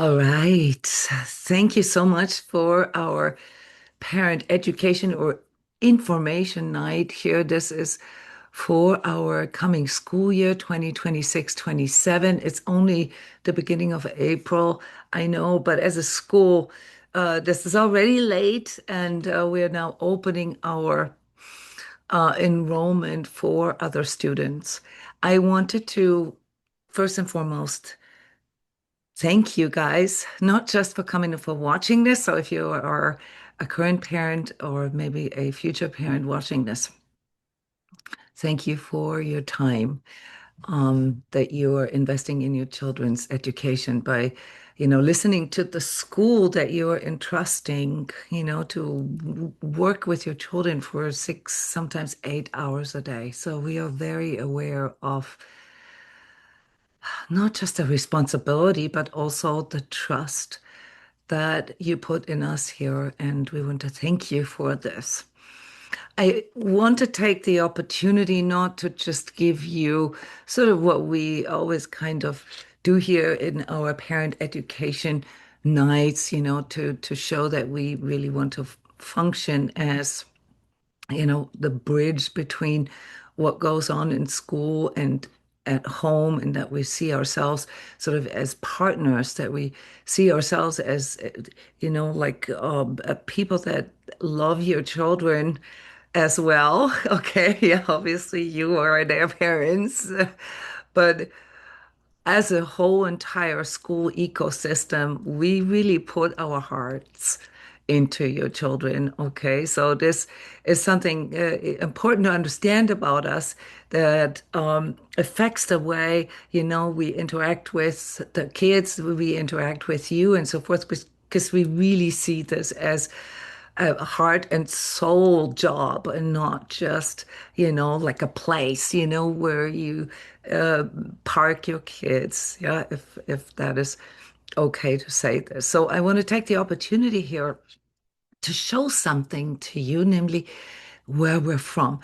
All right. Thank you so much for our parent education or information night here. This is for our coming school year 2026-27. It's only the beginning of April, I know, but as a school, this is already late and we are now opening our enrollment for other students. I wanted to, first and foremost, thank you guys, not just for coming and for watching this. So if you are a current parent or maybe a future parent watching this, thank you for your time that you are investing in your children's education by, listening to the school that you are entrusting, to work with your children for 6, sometimes 8 hours a day. So we are very aware of not just the responsibility, but also the trust that you put in us here, and we want to thank you for this. I want to take the opportunity not to just give you sort of what we always kind of do here in our parent education nights, to show that we really want to function as the bridge between what goes on in school and at home, and that we see ourselves sort of as partners, that we see ourselves as, like people that love your children as well. Okay, yeah, obviously you are their parents, but as a whole entire school ecosystem, we really put our hearts into your children. Okay, so this is something important to understand about us that affects the way we interact with the kids, we interact with you, and so forth. Because we really see this as a heart and soul job and not just, like a place, where you uh, park your kids. Yeah, if that is okay to say this. So I want to take the opportunity here to show something to you, namely where we're from.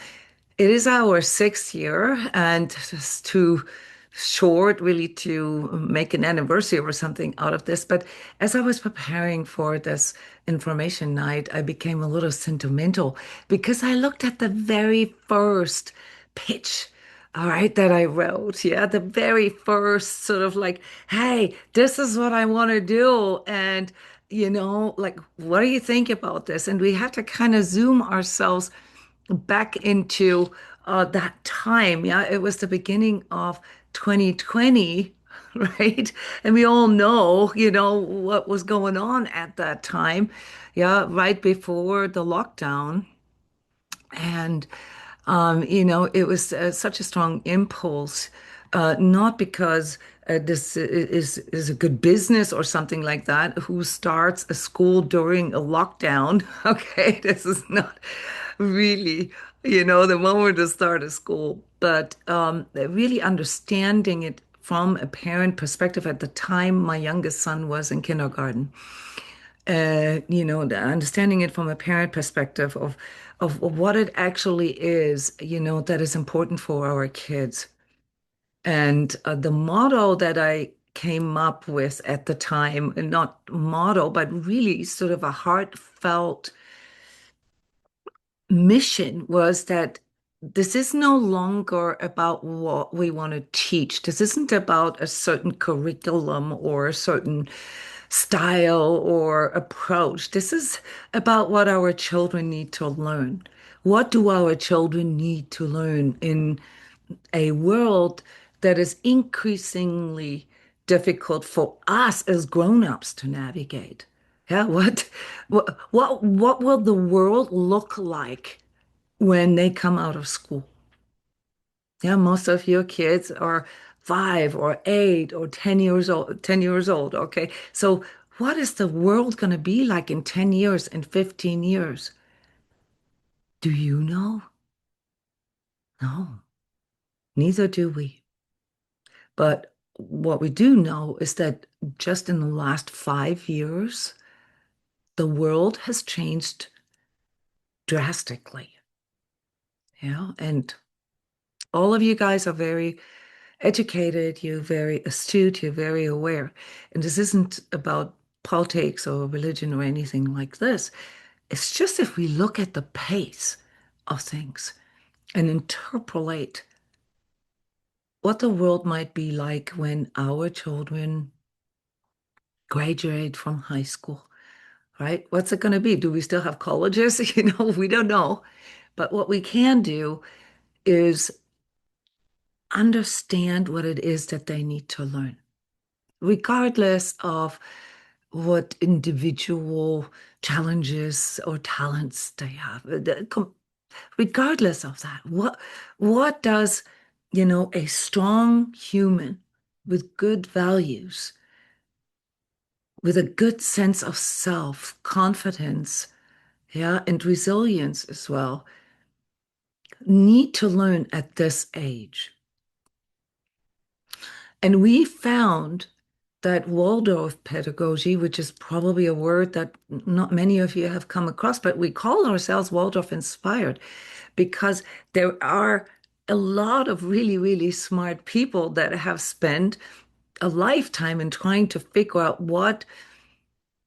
It is our 6th year, and it's too short really to make an anniversary or something out of this. But as I was preparing for this information night, I became a little sentimental because I looked at the very first pitch. All right, that I wrote. Yeah, the very first sort of like, hey, this is what I want to do. And, like, what do you think about this? And we have to kind of zoom ourselves back into that time. Yeah, it was the beginning of 2020, right? And we all know, what was going on at that time. Yeah, right before the lockdown. And, it was such a strong impulse, not because this is a good business or something like that. Who starts a school during a lockdown? Okay, this is not really, the moment to start a school, but really understanding it from a parent perspective. At the time, my youngest son was in kindergarten, understanding it from a parent perspective of what it actually is, that is important for our kids. And the motto that I came up with at the time, and not motto, but really sort of a heartfelt mission, was that this is no longer about what we want to teach. This isn't about a certain curriculum or a certain style or approach. This is about what our children need to learn. What do our children need to learn in a world that is increasingly difficult for us as grown-ups to navigate? Yeah, what will the world look like when they come out of school? Yeah, most of your kids are 5 or 8 or 10 years old, 10 years old. Okay. So what is the world going to be like in 10 years and 15 years? Do you know? No, neither do we. But what we do know is that just in the last 5 years, the world has changed drastically. Yeah. And all of you guys are very educated, you're very astute, you're very aware. And this isn't about politics or religion or anything like this. It's just if we look at the pace of things and interpolate what the world might be like when our children graduate from high school, right? What's it going to be? Do we still have colleges? We don't know. But what we can do is understand what it is that they need to learn, regardless of what individual challenges or talents they have. Regardless of that, what does, a strong human with good values, with a good sense of self, confidence, yeah, and resilience as well, need to learn at this age? And we found that Waldorf pedagogy, which is probably a word that not many of you have come across, but we call ourselves Waldorf inspired because there are a lot of really, really smart people that have spent a lifetime in trying to figure out what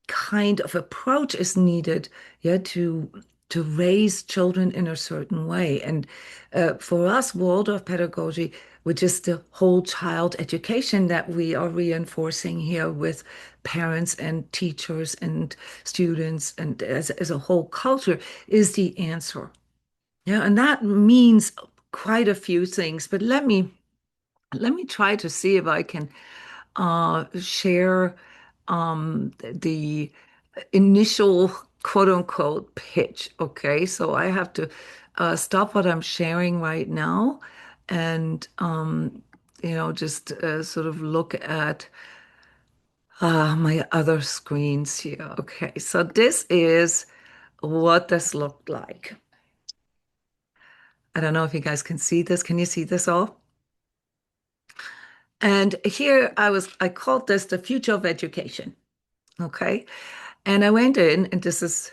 kind of approach is needed, yeah, to raise children in a certain way. And for us, Waldorf pedagogy, which is the whole child education that we are reinforcing here with parents and teachers and students and as a whole culture, is the answer. Yeah, and that means quite a few things. But let me try to see if I can share the initial quote unquote pitch. Okay, so I have to stop what I'm sharing right now and just sort of look at my other screens here. Okay, so this is what this looked like. I don't know if you guys can see this. Can you see this all? And here I called this the future of education. Okay. And I went in, and this is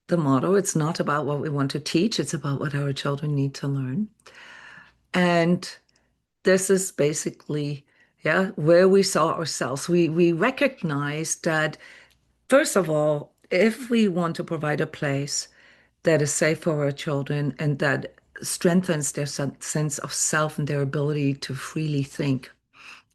the motto. It's not about what we want to teach, it's about what our children need to learn. And this is basically, yeah, where we saw ourselves. We recognized that, first of all, if we want to provide a place that is safe for our children and that strengthens their sense of self and their ability to freely think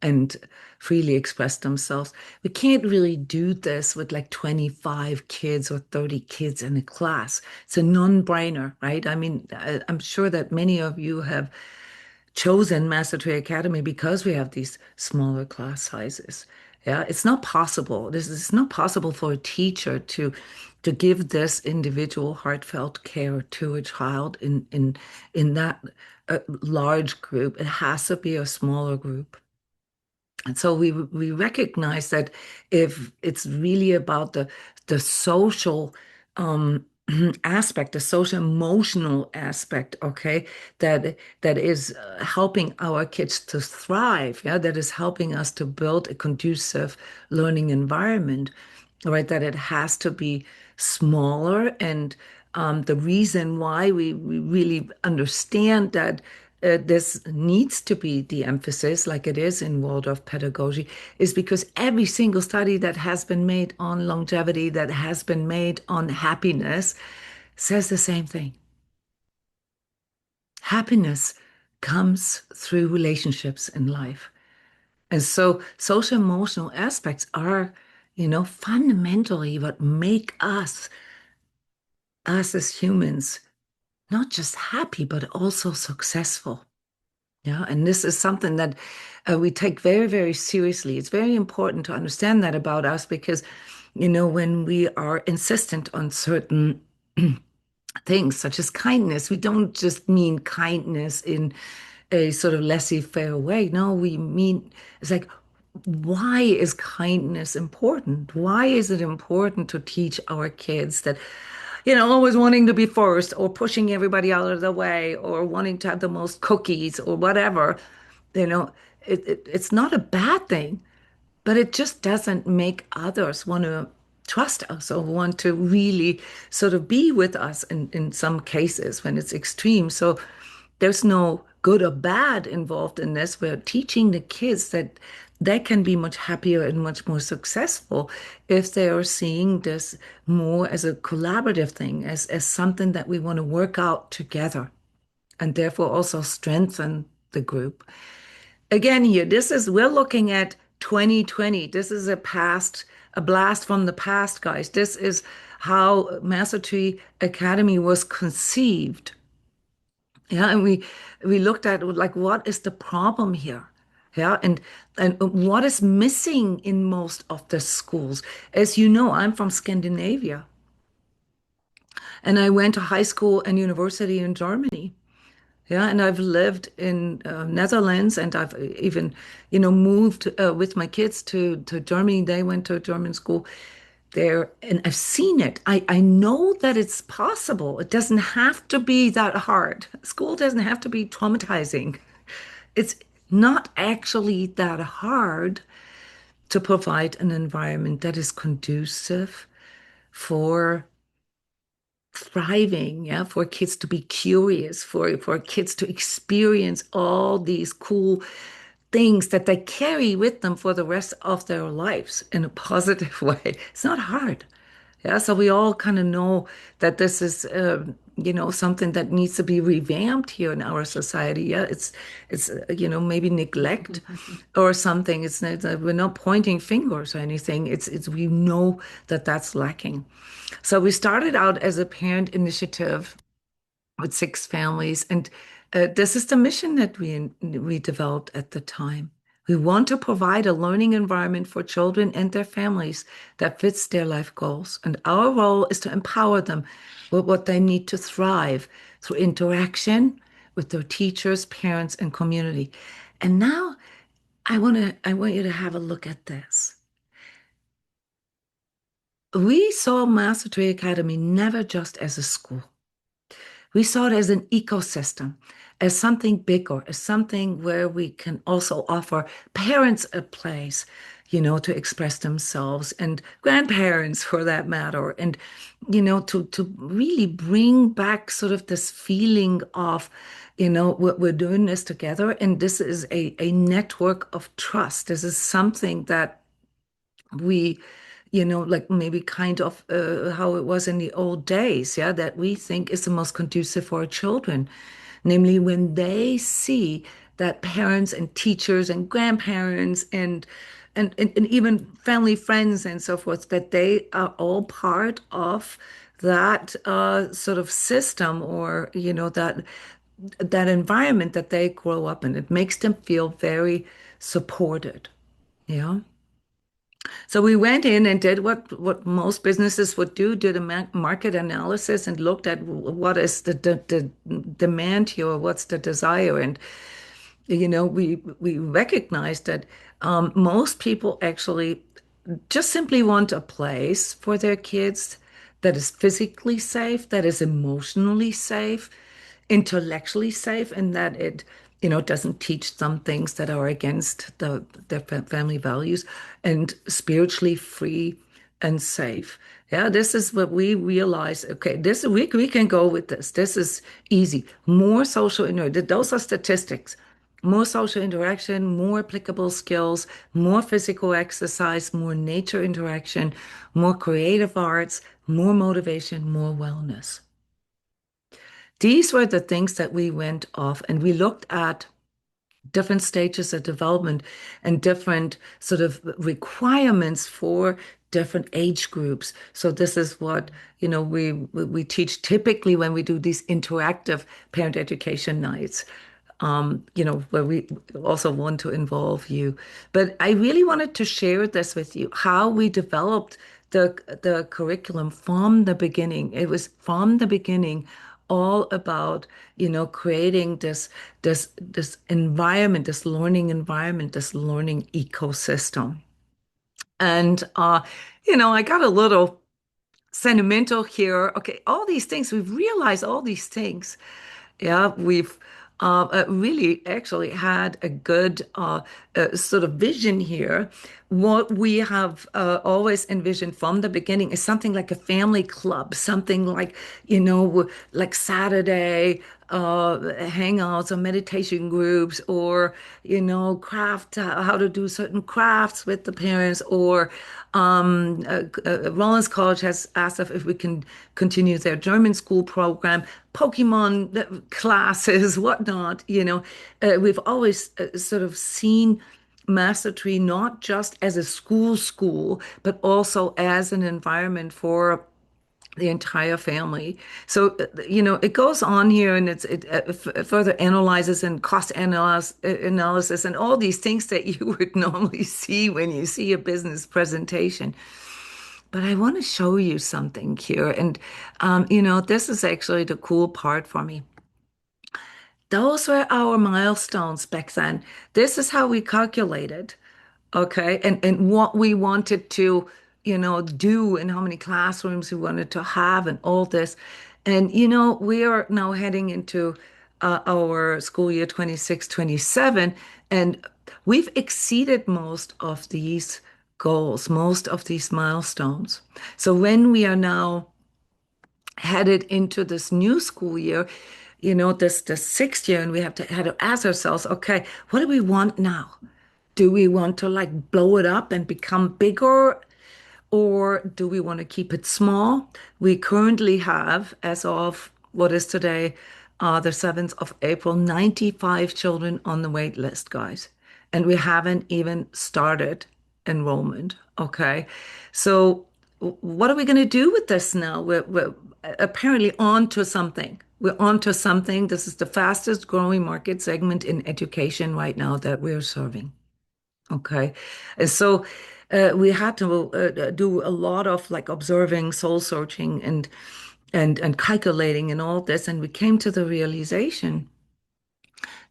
and freely express themselves. We can't really do this with like 25 kids or 30 kids in a class. It's a non-brainer, right? I mean, I'm sure that many of you have chosen Master Tree Academy because we have these smaller class sizes. Yeah, it's not possible. This is not possible for a teacher to give this individual heartfelt care to a child in that large group. It has to be a smaller group. And so we recognize that if it's really about the social aspect, the social emotional aspect, okay, that is helping our kids to thrive, yeah, that is helping us to build a conducive learning environment, right, that it has to be smaller. And the reason why we really understand that this needs to be the emphasis, like it is in Waldorf pedagogy, is because every single study that has been made on longevity, that has been made on happiness, says the same thing. Happiness comes through relationships in life. And so social emotional aspects are, fundamentally what make us as humans, not just happy, but also successful. Yeah, and this is something that we take very, very seriously. It's very important to understand that about us because, when we are insistent on certain things, such as kindness, we don't just mean kindness in a sort of laissez-faire way. No, we mean it's like, why is kindness important? Why is it important to teach our kids that, always wanting to be first or pushing everybody out of the way or wanting to have the most cookies or whatever, you know, it's not a bad thing, but it just doesn't make others want to trust us or want to really sort of be with us in some cases when it's extreme. So there's no good or bad involved in this. We're teaching the kids that they can be much happier and much more successful if they are seeing this more as a collaborative thing, as something that we want to work out together and therefore also strengthen the group. Again, here, we're looking at 2020. This is a blast from the past, guys. This is how Master Tree Academy was conceived. Yeah, and we looked at like what is the problem here? Yeah, and what is missing in most of the schools? As you know, I'm from Scandinavia, and I went to high school and university in Germany. Yeah, and I've lived in Netherlands, and I've even, moved with my kids to Germany. They went to a German school there, and I've seen it. I know that it's possible. It doesn't have to be that hard. School doesn't have to be traumatizing. It's not actually that hard to provide an environment that is conducive for thriving, yeah, for kids to be curious, for kids to experience all these cool things that they carry with them for the rest of their lives in a positive way. It's not hard. Yeah, so we all kind of know that this is, something that needs to be revamped here in our society. Yeah, it's maybe neglect or something. It's not, we're not pointing fingers or anything. It's we know that that's lacking. So we started out as a parent initiative with 6 families, and this is the mission that we developed at the time. We want to provide a learning environment for children and their families that fits their life goals, and our role is to empower them with what they need to thrive through interaction with their teachers, parents, and community. And now I want you to have a look at this. We saw Master Tree Academy never just as a school. We saw it as an ecosystem, as something bigger, as something where we can also offer parents a place, to express themselves and grandparents for that matter. And, to really bring back sort of this feeling of, we're doing this together. And this is a network of trust. This is something that we like maybe kind of how it was in the old days, yeah, that we think is the most conducive for our children, namely when they see that parents and teachers and grandparents and even family friends and so forth, that they are all part of that sort of system or that environment that they grow up in. It makes them feel very supported. Yeah. So we went in and did what most businesses would do, did a market analysis and looked at what is the demand here, what's the desire. And, we recognized that most people actually just simply want a place for their kids that is physically safe, that is emotionally safe, intellectually safe, and that it, doesn't teach some things that are against their family values, and spiritually free and safe. Yeah, this is what we realize. Okay, this we can go with this. This is easy. More social, those are statistics. More social interaction, more applicable skills, more physical exercise, more nature interaction, more creative arts, more motivation, more wellness. These were the things that we went off and we looked at different stages of development and different sort of requirements for different age groups. So this is what, we teach typically when we do these interactive parent education nights, where we also want to involve you. But I really wanted to share this with you, how we developed the curriculum from the beginning. It was from the beginning all about, creating this environment, this learning environment, this learning ecosystem. And I got a little sentimental here. Okay, all these things, we've realized all these things. Yeah, we've really actually had a good sort of vision here. What we have always envisioned from the beginning is something like a family club, something like, like Saturday. hangouts or meditation groups, or craft, how to do certain crafts with the parents, or Rollins College has asked us if we can continue their German school program, Pokemon classes, whatnot. We've always sort of seen Master Tree not just as a school, but also as an environment for the entire family. So, it goes on here, and it further analyzes and cost analysis and all these things that you would normally see when you see a business presentation. But I want to show you something here. And, this is actually the cool part for me. Those were our milestones back then. This is how we calculated. Okay. And what we wanted to, do, and how many classrooms we wanted to have, and all this. And, we are now heading into our school year 26, 27, and we've exceeded most of these goals, most of these milestones. So when we are now headed into this new school year, this sixth year, and we had to ask ourselves, okay, what do we want now? Do we want to like blow it up and become bigger, or do we want to keep it small? We currently have, as of what is today, the 7th of April, 95 children on the wait list, guys. And we haven't even started enrollment. Okay. So, what are we going to do with this now? We're apparently on to something. We're on to something. This is the fastest growing market segment in education right now that we're serving. Okay. And so we had to do a lot of like observing, soul searching, and calculating and all this. And we came to the realization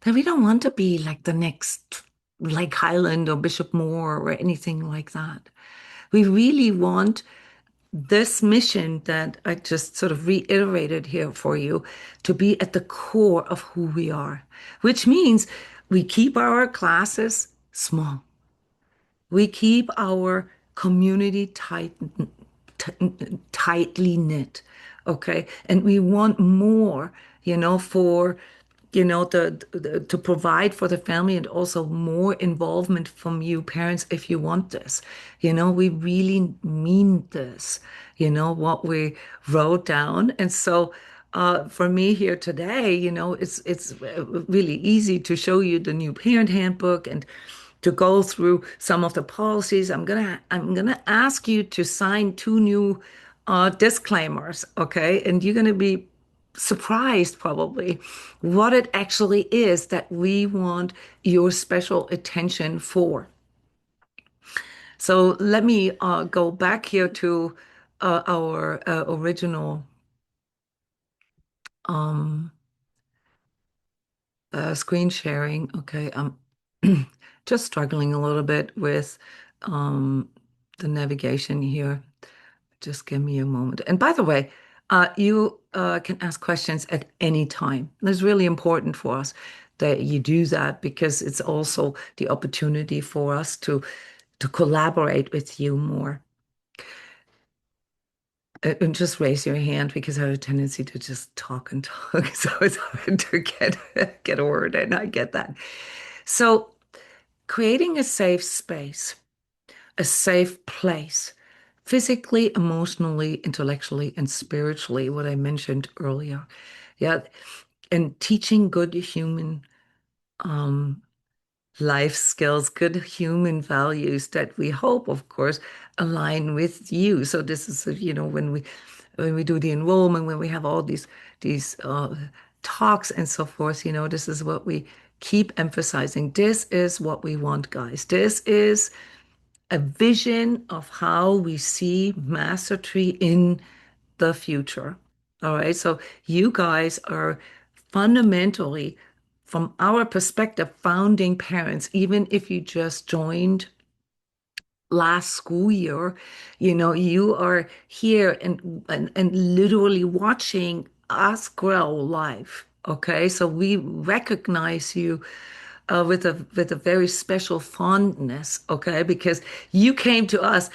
that we don't want to be like the next like Highland or Bishop Moore or anything like that. We really want this mission that I just sort of reiterated here for you to be at the core of who we are, which means we keep our classes small. We keep our community tightly knit, okay? And we want more, for to provide for the family, and also more involvement from you parents if you want this. We really mean this, what we wrote down. And so for me here today, it's really easy to show you the new parent handbook and to go through some of the policies. I'm gonna ask you to sign two new disclaimers, okay? And you're gonna be surprised probably what it actually is that we want your special attention for. So let me go back here to our original um, screen sharing. Okay, I'm just struggling a little bit with um, the navigation here. Just give me a moment. And by the way, you can ask questions at any time. It's really important for us that you do that, because it's also the opportunity for us to collaborate with you more. And just raise your hand, because I have a tendency to just talk and talk, so it's hard to get a word in. I get that. So, creating a safe space, a safe place, physically, emotionally, intellectually, and spiritually, what I mentioned earlier. Yeah. And teaching good human um, life skills, good human values that we hope, of course, align with you. So this is, when we do the enrollment, when we have all these talks and so forth, this is what we keep emphasizing. This is what we want, guys. This is a vision of how we see Master Tree in the future. All right. So you guys are fundamentally, from our perspective, founding parents. Even if you just joined last school year, you are here and literally watching us grow live. Okay. So we recognize you with a very special fondness, okay? Because you came to us.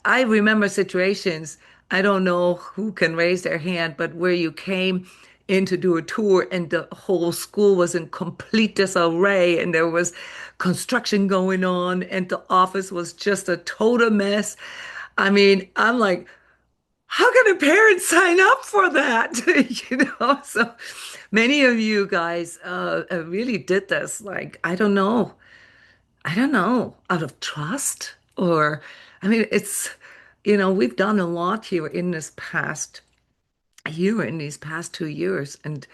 I remember situations. I don't know who can raise their hand, but where you came in to do a tour, and the whole school was in complete disarray, and there was construction going on, and the office was just a total mess. I mean, I'm like, how can a parent sign up for that? So many of you guys really did this. Like, I don't know, out of trust or, I mean, we've done a lot here in this past year, in these past 2 years, and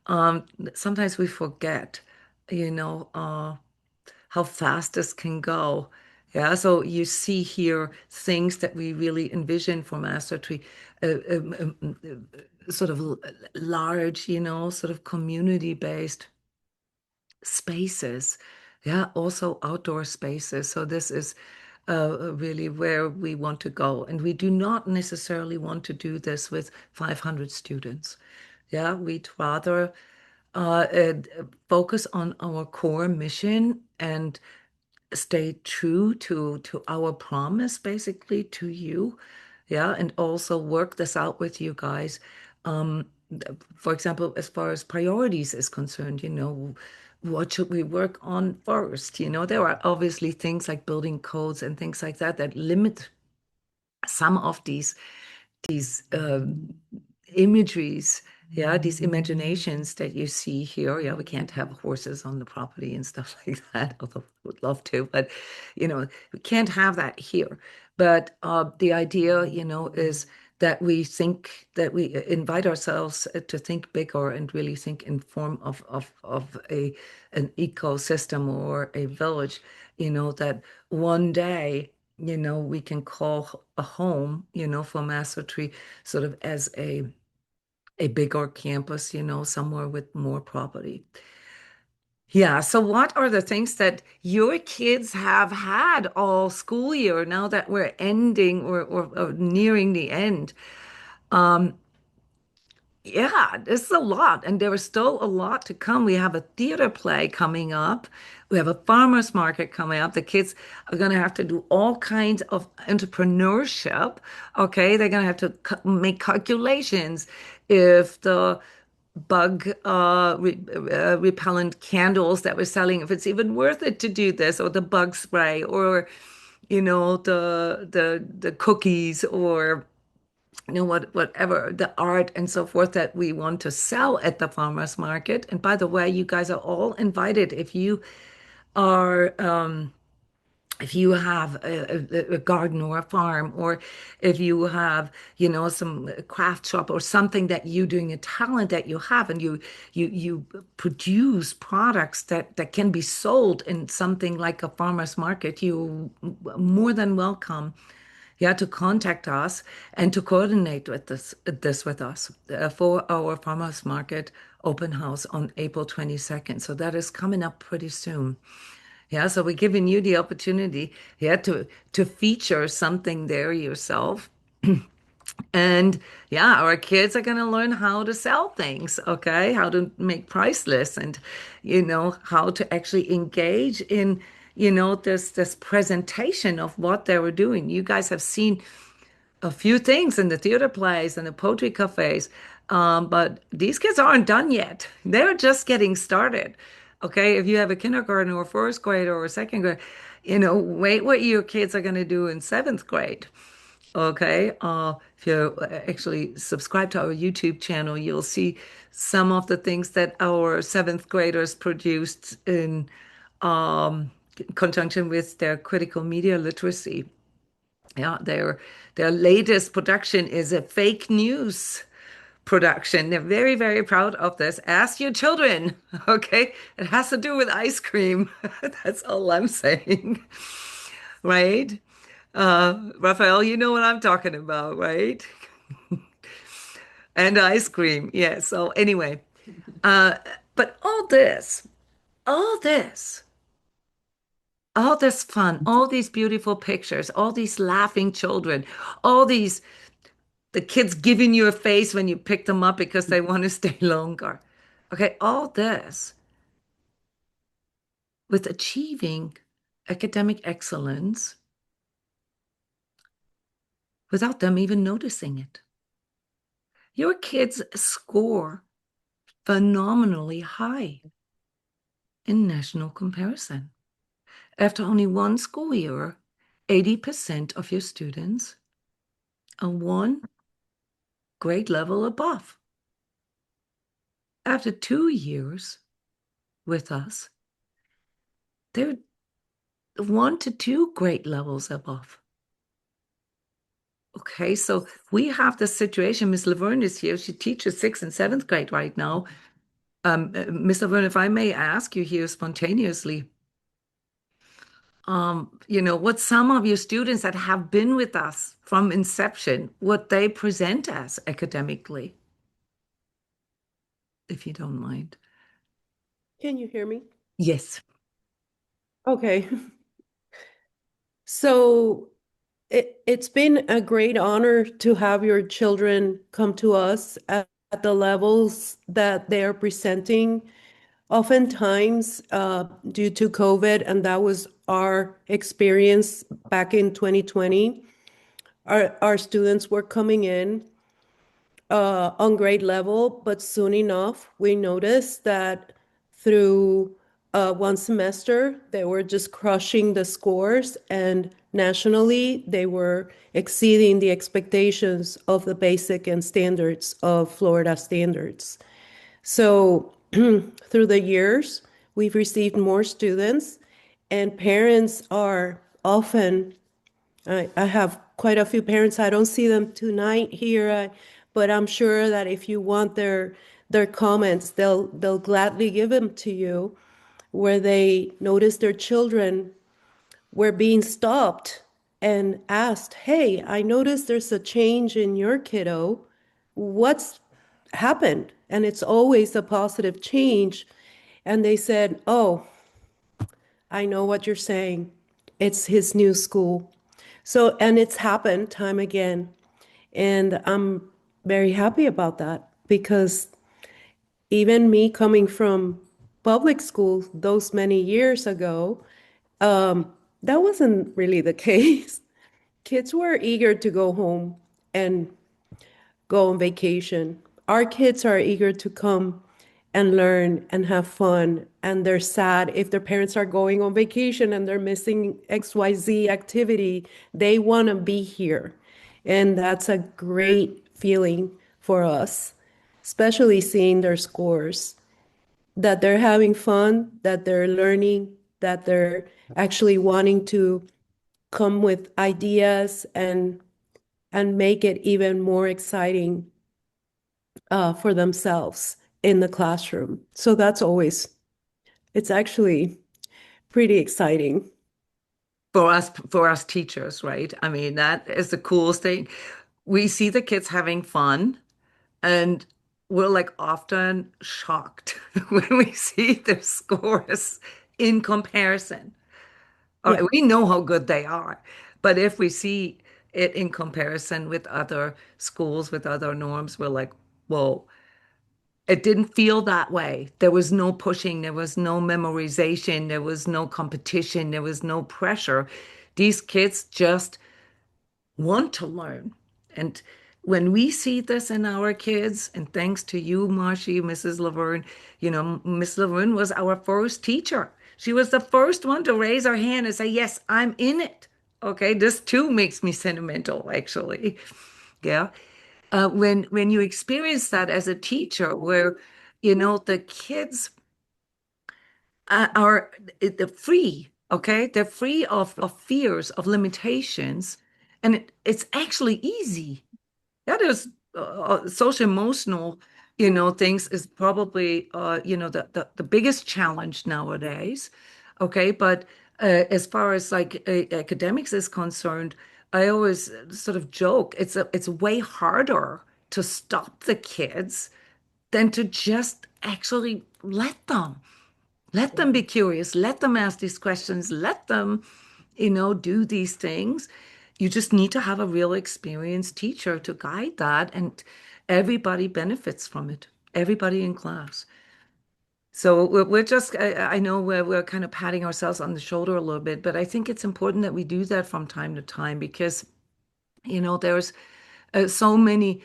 um, sometimes we forget, you know, how fast this can go. Yeah, so you see here things that we really envision for Master Tree, sort of large, sort of community-based spaces. Yeah, also outdoor spaces. So this is really where we want to go. And we do not necessarily want to do this with 500 students. Yeah, we'd rather focus on our core mission and stay true to our promise, basically, to you. Yeah, and also work this out with you guys. Um, for example, as far as priorities is concerned, what should we work on first? There are obviously things like building codes and things like that that limit some of these imageries, yeah, these imaginations that you see here. Yeah, we can't have horses on the property and stuff like that, although I would love to, but we can't have that here. But the idea, is that we think that we invite ourselves to think bigger and really think in form of an ecosystem or a village, that one day we can call a home, for Master Tree, sort of as a bigger campus, somewhere with more property. Yeah, so what are the things that your kids have had all school year now that we're ending or nearing the end? Um, Yeah, this is a lot, and there is still a lot to come. We have a theater play coming up. We have a farmers market coming up. The kids are going to have to do all kinds of entrepreneurship. Okay, they're going to have to make calculations if the bug repellent candles that we're selling, if it's even worth it to do this, or the bug spray, or the cookies, or whatever the art and so forth that we want to sell at the farmers market. And by the way, you guys are all invited are if you have a garden or a farm, or if you have some craft shop or something that you're doing, a talent that you have, and you produce products that can be sold in something like a farmers market, you more than welcome, yeah, to contact us and to coordinate with this with us for our farmers market open house on April 22nd. So that is coming up pretty soon. Yeah, so we're giving you the opportunity, yeah, to feature something there yourself. And yeah, our kids are going to learn how to sell things, okay? How to make price lists, and how to actually engage in this presentation of what they were doing. You guys have seen a few things in the theater plays and the poetry cafes. But these kids aren't done yet. They're just getting started. Okay, if you have a kindergarten or a first grade or a second grade, wait what your kids are going to do in seventh grade. Okay, if you actually subscribe to our YouTube channel, you'll see some of the things that our seventh graders produced in um, conjunction with their critical media literacy. Yeah, their latest production is a fake news production. They're very, very proud of this. Ask your children, okay? It has to do with ice cream. That's all I'm saying, right? Raphael, you know what I'm talking about, right? And ice cream. Yeah. So anyway, uh, but all this, all this fun, all these beautiful pictures, all these laughing children, all these the kids giving you a face when you pick them up because they want to stay longer. Okay, all this with achieving academic excellence without them even noticing it. Your kids score. phenomenally high in national comparison. After only one school year, 80% of your students are one grade level above. After 2 years with us, they're 1 to 2 grade levels above. Okay, so we have this situation. Miss Laverne is here. She teaches 6th and 7th grade right now. Miss Laverne, if I may ask you here spontaneously, what some of your students that have been with us from inception, what they present as academically, if you don't mind. Can you hear me? Yes. Okay. So it's been a great honor to have your children come to us at the levels that they are presenting. Oftentimes, due to COVID, and that was our experience back in 2020, our students were coming in on grade level, but soon enough, we noticed that through one semester, they were just crushing the scores, and nationally, they were exceeding the expectations of the basic and standards of Florida standards. So, through the years, we've received more students, and parents are often I have quite a few parents. I don't see them tonight here, but I'm sure that if you want their comments, they'll gladly give them to you, where they notice their children were being stopped and asked, "Hey, I noticed there's a change in your kiddo. What's happened?" And it's always a positive change. And they said, "Oh, I know what you're saying. It's his new school." So, and it's happened time again. And I'm very happy about that because even me coming from public school those many years ago, that wasn't really the case. Kids were eager to go home and go on vacation. Our kids are eager to come and learn and have fun. And they're sad if their parents are going on vacation and they're missing XYZ activity. They want to be here. And that's a great feeling for us, especially seeing their scores, that they're having fun, that they're learning, that they're actually wanting to come with ideas and make it even more exciting for themselves in the classroom. So that's always, it's actually pretty exciting. For us teachers, right? I mean, that is the coolest thing. We see the kids having fun, and we're like often shocked when we see their scores in comparison. All Yeah. right, we know how good they are, but if we see it in comparison with other schools, with other norms, we're like, whoa, it didn't feel that way. There was no pushing, there was no memorization, there was no competition, there was no pressure. These kids just want to learn. And when we see this in our kids, and thanks to you, Marcy, Mrs. Laverne, Miss Laverne was our first teacher. She was the first one to raise her hand and say, yes, I'm in it. Okay, this too makes me sentimental, actually. Yeah. When you experience that as a teacher, where, the kids are they're free, okay? They're free of fears, of limitations, and it's actually easy. Yeah, there's social emotional, things is probably, the biggest challenge nowadays. Okay, but as far as like academics is concerned, I always sort of joke it's way harder to stop the kids than to just actually let them be curious, let them ask these questions, let them, do these things. You just need to have a real experienced teacher to guide that, and everybody benefits from it, everybody in class. So we're just, I know we're kind of patting ourselves on the shoulder a little bit, but I think it's important that we do that from time to time because, there's so many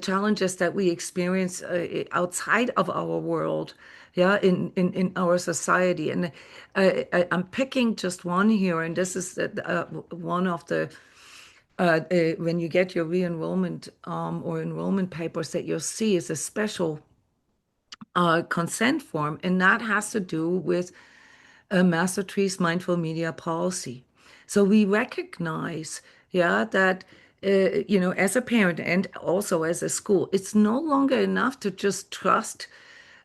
challenges that we experience outside of our world, yeah, in our society. And I'm picking just one here, and this is one of the when you get your re-enrollment or enrollment papers that you'll see is a special consent form, and that has to do with Master Tree's mindful media policy. So we recognize, yeah, that as a parent and also as a school, it's no longer enough to just trust,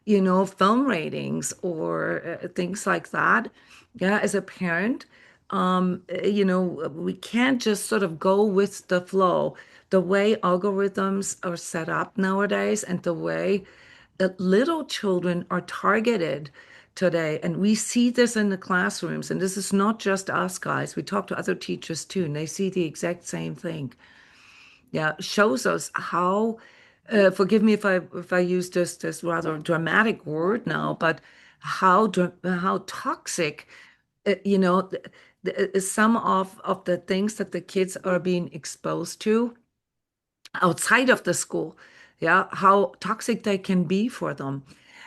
film ratings or things like that. Yeah, as a parent, we can't just sort of go with the flow. The way algorithms are set up nowadays and the way that little children are targeted today. And we see this in the classrooms. And this is not just us guys. We talk to other teachers too, and they see the exact same thing. Yeah, shows us how, forgive me if I use this rather dramatic word now, but how toxic, some of the things that the kids are being exposed to outside of the school, yeah, how toxic they can be for them.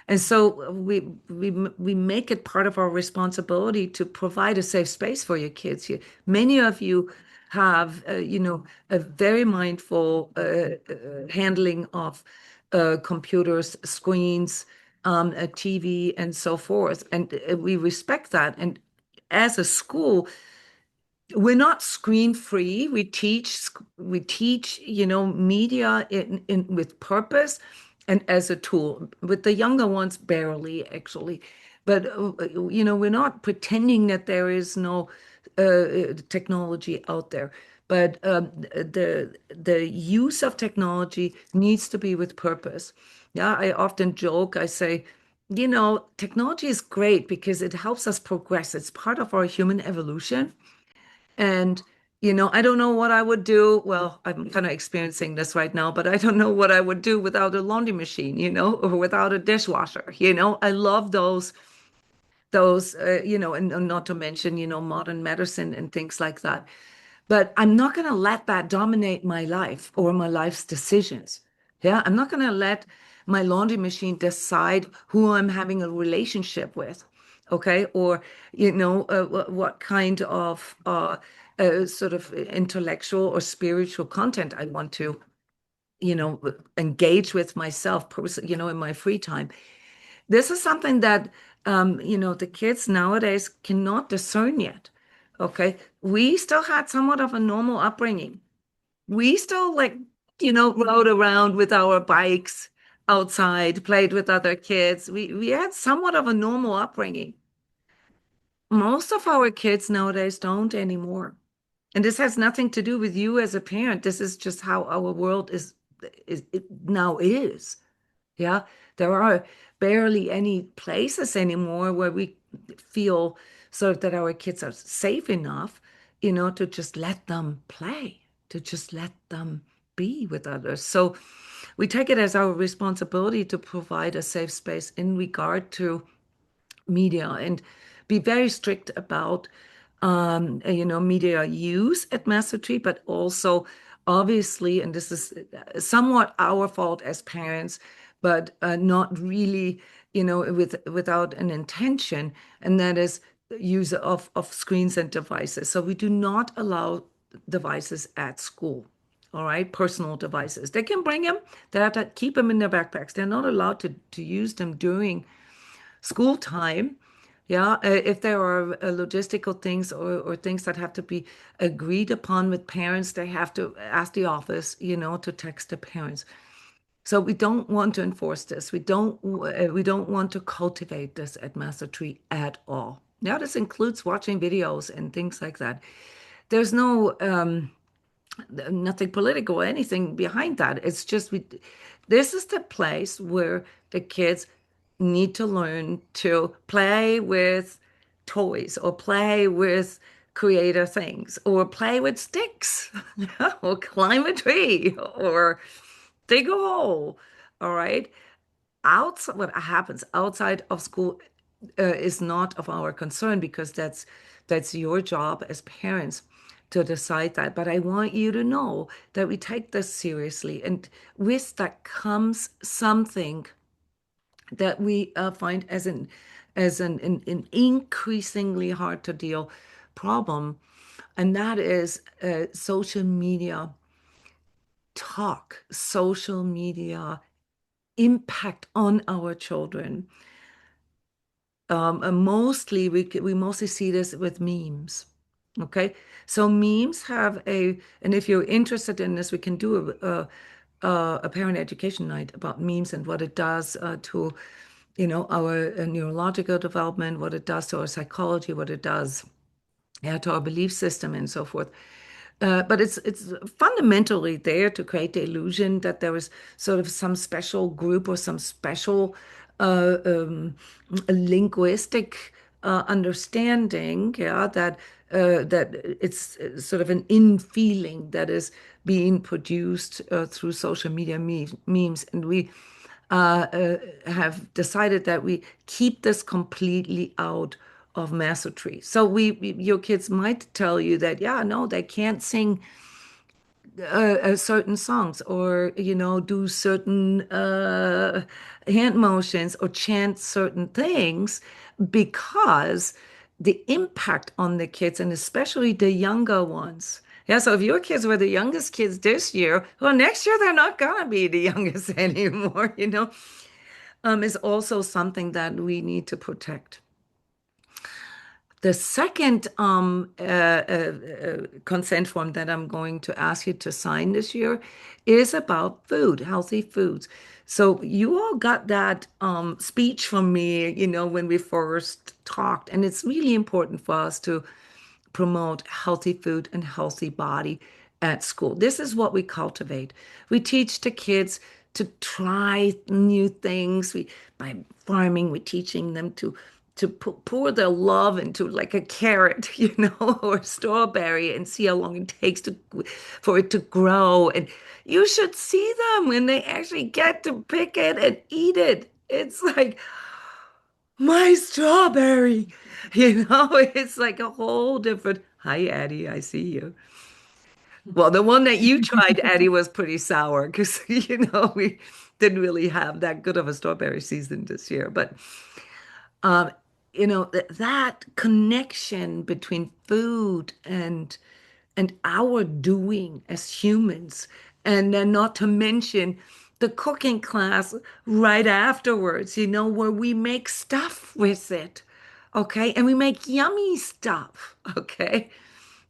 And so we make it part of our responsibility to provide a safe space for your kids. Many of you have, a very mindful handling of computers, screens, a TV, and so forth. And we respect that. And as a school, we're not screen free. We teach, media in with purpose and as a tool. With the younger ones, barely actually. But we're not pretending that there is no technology out there. But the use of technology needs to be with purpose. Yeah, I often joke, I say, technology is great because it helps us progress. It's part of our human evolution. And, I don't know what I would do. Well, I'm kind of experiencing this right now, but I don't know what I would do without a laundry machine, or without a dishwasher. I love those, and not to mention, modern medicine and things like that. But I'm not going to let that dominate my life or my life's decisions. Yeah, I'm not going to let my laundry machine decide who I'm having a relationship with. Okay, or what kind of sort of intellectual or spiritual content I want to engage with myself, in my free time. This is something that, the kids nowadays cannot discern yet. Okay. We still had somewhat of a normal upbringing. We still rode around with our bikes outside, played with other kids. We had somewhat of a normal upbringing. Most of our kids nowadays don't anymore. And this has nothing to do with you as a parent. This is just how our world is it now is. Yeah, there are barely any places anymore where we feel sort of that our kids are safe enough, to just let them play, to just let them be with others. So we take it as our responsibility to provide a safe space in regard to media and be very strict about media use at Master Tree, but also obviously, and this is somewhat our fault as parents, but not really, without an intention, and that is use of screens and devices. So we do not allow devices at school. All right, personal devices. They can bring them. They have to keep them in their backpacks. They're not allowed to use them during school time. Yeah, if there are logistical things or things that have to be agreed upon with parents, they have to ask the office, to text the parents. So we don't want to enforce this. We don't want to cultivate this at Master Tree at all. Now, this includes watching videos and things like that. There's nothing political or anything behind that. It's just this is the place where the kids need to learn to play with toys or play with creative things or play with sticks or climb a tree or dig a hole. All right. Outside, what happens outside of school is not of our concern because that's your job as parents. to decide that. But I want you to know that we take this seriously. And with that comes something that we find as an increasingly hard to deal problem, and that is social media talk, social media impact on our children. And mostly we mostly see this with memes. Okay, so memes have and if you're interested in this, we can do a parent education night about memes and what it does to, our neurological development, what it does to our psychology, what it does, yeah, to our belief system and so forth. But it's fundamentally there to create the illusion that there is sort of some special group or some special uh, um, linguistic understanding, yeah, that it's sort of an in feeling that is being produced through social media memes, and we have decided that we keep this completely out of mastery. So your kids might tell you that, yeah, no, they can't sing certain songs or, do certain hand motions or chant certain things because the impact on the kids and especially the younger ones. Yeah, so if your kids were the youngest kids this year, well, next year they're not gonna be the youngest anymore, is also something that we need to protect. The second consent form that I'm going to ask you to sign this year is about food, healthy foods. So you all got that speech from me, when we first talked, and it's really important for us to promote healthy food and healthy body at school. This is what we cultivate. We teach the kids to try new things. By farming, we're teaching them to pour their love into like a carrot, or a strawberry and see how long it takes for it to grow. And you should see them when they actually get to pick it and eat it. It's like, my strawberry. It's like a whole different. Hi, Addie, I see you. Well, the one that you tried, Addie, was pretty sour because, we didn't really have that good of a strawberry season this year. But um, that connection between food and our doing as humans, and then not to mention the cooking class right afterwards, where we make stuff with it, okay? And we make yummy stuff, okay?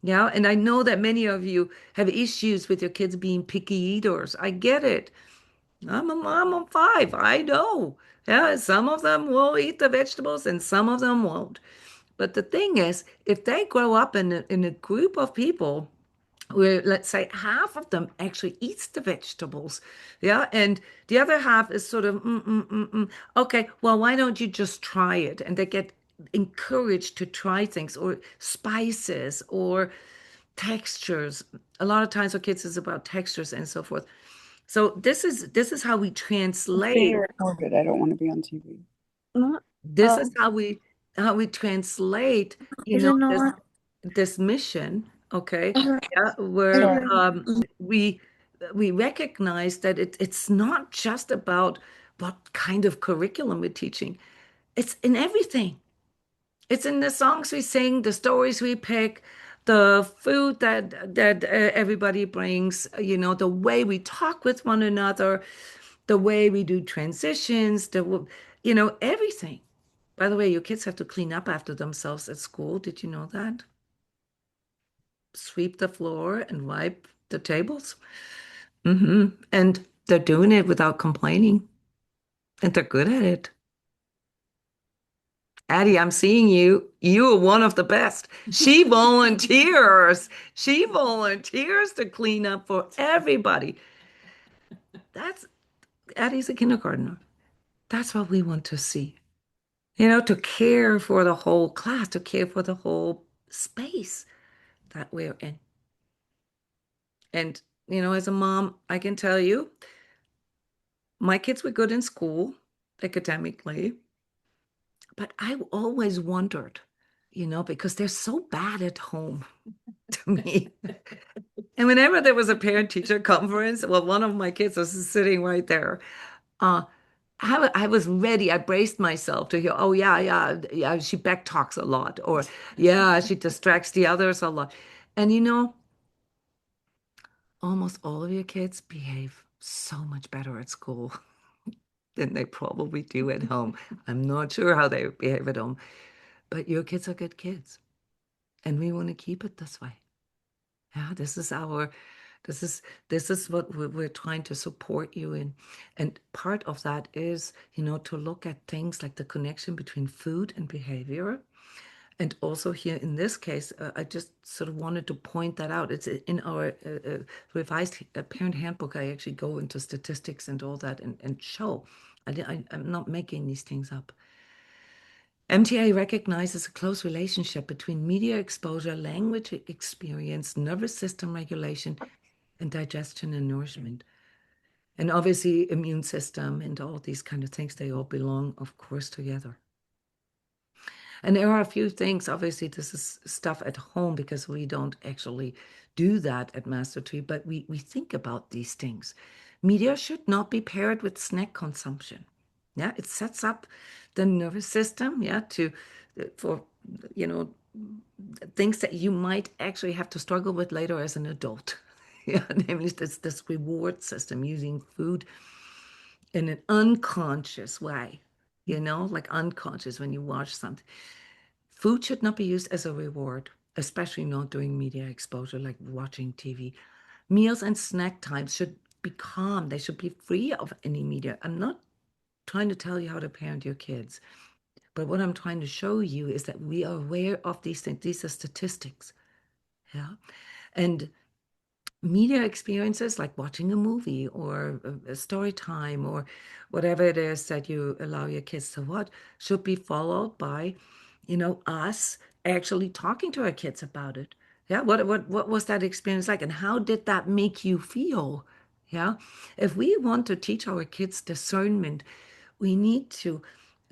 Yeah, and I know that many of you have issues with your kids being picky eaters. I get it. I'm a mom of five. I know. Yeah, some of them will eat the vegetables and some of them won't. But the thing is, if they grow up in a group of people where, let's say, half of them actually eats the vegetables, yeah, and the other half is sort of, okay, well, why don't you just try it? And they get encouraged to try things or spices or textures. A lot of times for kids is about textures and so forth. So this is how we It's being translate. recorded. I don't want to be on TV. Not, This is oh, how we translate, is it this not? this mission, okay? Is it, Yeah, is where Sorry. it, we recognize that it's not just about what kind of curriculum we're teaching. It's in everything. It's in the songs we sing, the stories we pick, the food that everybody brings, the way we talk with one another, the way we do transitions, everything. By the way, your kids have to clean up after themselves at school. Did you know that? Sweep the floor and wipe the tables. And they're doing it without complaining, and they're good at it. Addie, I'm seeing you. You are one of the best. She volunteers. She volunteers to clean up for everybody. That's Addie's a kindergartner. That's what we want to see. To care for the whole class, to care for the whole space that we're in. And, as a mom, I can tell you, my kids were good in school academically, but I always wondered, because they're so bad at home. to me. And whenever there was a parent-teacher conference, well, one of my kids was sitting right there. Uh, I was ready. I braced myself to hear, oh, yeah, yeah, yeah, she back talks a lot, or yeah, she distracts the others a lot. And almost all of your kids behave so much better at school than they probably do at home. I'm not sure how they behave at home, but your kids are good kids, and we want to keep it this way. Yeah, this is this is what we're trying to support you in. And part of that is, to look at things like the connection between food and behavior. And also here in this case, I just sort of wanted to point that out. It's in our revised parent handbook. I actually go into statistics and all that and show. I'm not making these things up. MTA recognizes a close relationship between media exposure, language experience, nervous system regulation, and digestion and nourishment. And obviously, immune system and all these kind of things, they all belong, of course, together. And there are a few things, obviously, this is stuff at home because we don't actually do that at Master Tree, but we think about these things. Media should not be paired with snack consumption. Yeah, it sets up the nervous system, yeah, for, you know, things that you might actually have to struggle with later as an adult. Yeah, namely this reward system using food in an unconscious way, like unconscious when you watch something. Food should not be used as a reward, especially not during media exposure, like watching TV. Meals and snack times should be calm. They should be free of any media. I'm not trying to tell you how to parent your kids, but what I'm trying to show you is that we are aware of these things. These are statistics. Yeah. And media experiences like watching a movie or a story time or whatever it is that you allow your kids to watch should be followed by, us actually talking to our kids about it. Yeah, what was that experience like, and how did that make you feel? Yeah, if we want to teach our kids discernment, we need to